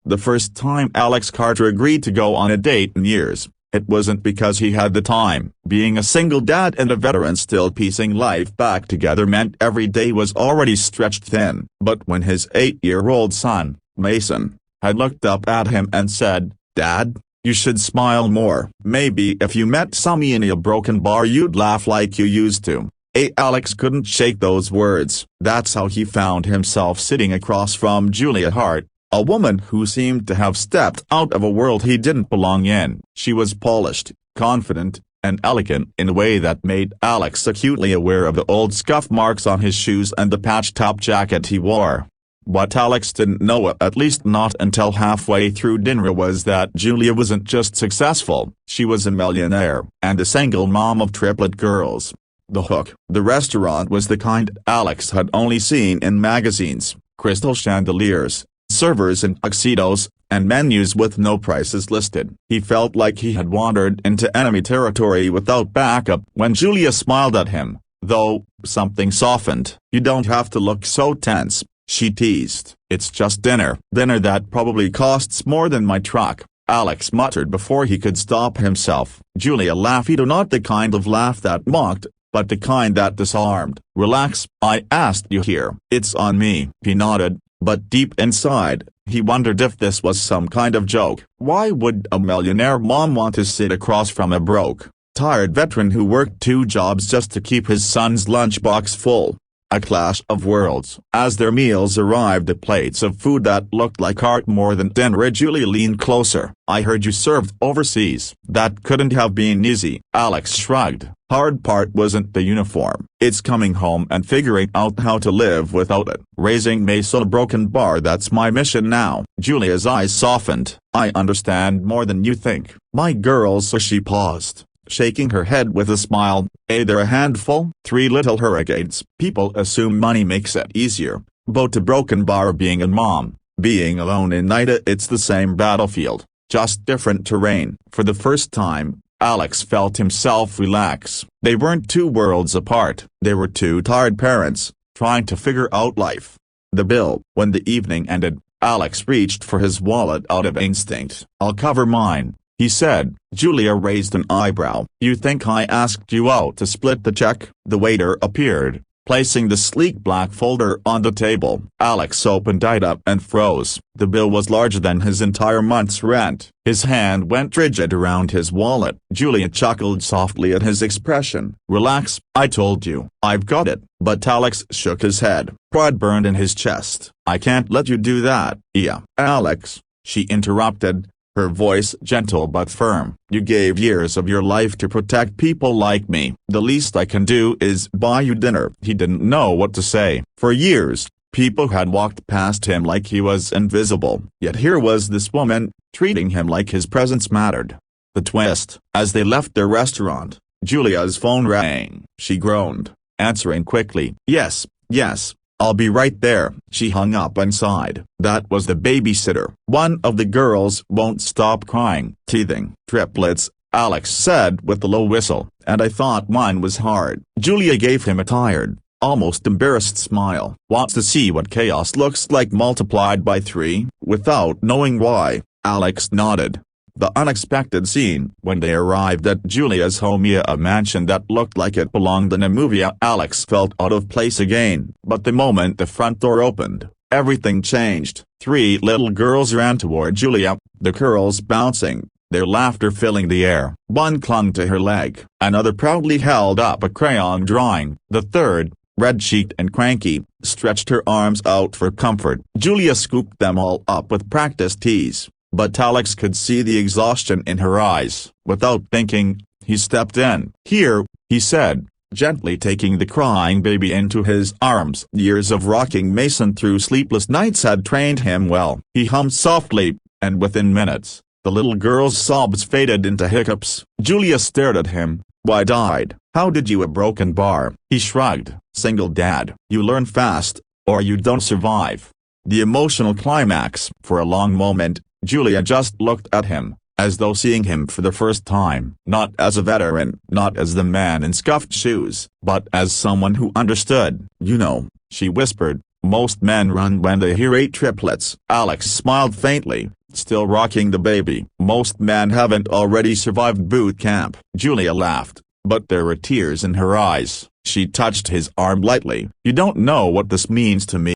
The first time Alex Carter agreed to go on a date in years, it wasn't because he had the time. Being a single dad and a veteran still piecing life back together meant every day was already stretched thin. But when his 8-year-old son, Mason, had looked up at him and said, "Dad, you should smile more. Maybe if you met Sammy in a broken bar you'd laugh like you used to." Alex couldn't shake those words. That's how he found himself sitting across from Julia Hart, a woman who seemed to have stepped out of a world he didn't belong in. She was polished, confident, and elegant in a way that made Alex acutely aware of the old scuff marks on his shoes and the patched-up jacket he wore. What Alex didn't know, at least not until halfway through dinner, was that Julia wasn't just successful, she was a millionaire, and a single mom of triplet girls. The Hook, the restaurant, was the kind Alex had only seen in magazines: crystal chandeliers, servers in tuxedos, and menus with no prices listed. He felt like he had wandered into enemy territory without backup. When Julia smiled at him, though, something softened. "You don't have to look so tense," she teased. "It's just dinner." "Dinner that probably costs more than my truck," Alex muttered before he could stop himself. Julia laughed, not the kind of laugh that mocked, but the kind that disarmed. "Relax, I asked you here." "It's on me." He nodded, but deep inside, he wondered if this was some kind of joke. Why would a millionaire mom want to sit across from a broke, tired veteran who worked 2 jobs just to keep his son's lunchbox full? A clash of worlds. As their meals arrived, the plates of food that looked like art more than dinner, Julia leaned closer. "I heard you served overseas." "That couldn't have been easy," Alex shrugged. "Hard part wasn't the uniform. It's coming home and figuring out how to live without it. Raising Mason a broken bar, that's my mission now." Julia's eyes softened. "I understand more than you think. My girls." So she paused, shaking her head with a smile. "They're a handful." 3 little hurricanes. People assume money makes it easier, but a broken bar, being a mom, being alone in night, it's the same battlefield, just different terrain. For the first time, Alex felt himself relax. They weren't 2 worlds apart. They were 2 tired parents, trying to figure out life. The bill. When the evening ended, Alex reached for his wallet out of instinct. "I'll cover mine," he said. Julia raised an eyebrow. "You think I asked you out to split the check?" The waiter appeared, placing the sleek black folder on the table. Alex opened it up and froze. The bill was larger than his entire month's rent. His hand went rigid around his wallet. Julia chuckled softly at his expression. "Relax, I told you, I've got it." But Alex shook his head. Pride burned in his chest. "I can't let you do that." "Yeah, Alex," she interrupted, her voice gentle but firm. "You gave years of your life to protect people like me. The least I can do is buy you dinner." He didn't know what to say. For years, people had walked past him like he was invisible. Yet here was this woman, treating him like his presence mattered. The twist. As they left their restaurant, Julia's phone rang. She groaned, answering quickly. Yes, I'll be right there." She hung up and sighed. That was the babysitter. "One of the girls won't stop crying." "Teething." "Triplets," Alex said with a low whistle. "And I thought mine was hard." Julia gave him a tired, almost embarrassed smile. "Want to see what chaos looks like multiplied by 3? Without knowing why, Alex nodded. The unexpected scene. When they arrived at Julia's home, a mansion that looked like it belonged in a movie, Alex felt out of place again. But the moment the front door opened, everything changed. 3 little girls ran toward Julia, the curls bouncing, their laughter filling the air. One clung to her leg, another proudly held up a crayon drawing. The third, red-cheeked and cranky, stretched her arms out for comfort. Julia scooped them all up with practiced ease. But Alex could see the exhaustion in her eyes. Without thinking, he stepped in. "Here," he said, gently taking the crying baby into his arms. Years of rocking Mason through sleepless nights had trained him well. He hummed softly, and within minutes, the little girl's sobs faded into hiccups. Julia stared at him, wide-eyed. "How did you a broken bar?" He shrugged. "Single dad. You learn fast, or you don't survive." The emotional climax. For a long moment, Julia just looked at him, as though seeing him for the first time. Not as a veteran, not as the man in scuffed shoes, but as someone who understood. "You know," she whispered, "most men run when they hear 8 triplets." Alex smiled faintly. Still rocking the baby. Most men haven't already survived boot camp. Julia laughed, but there were tears in her eyes. She touched his arm lightly. You don't know what this means to me.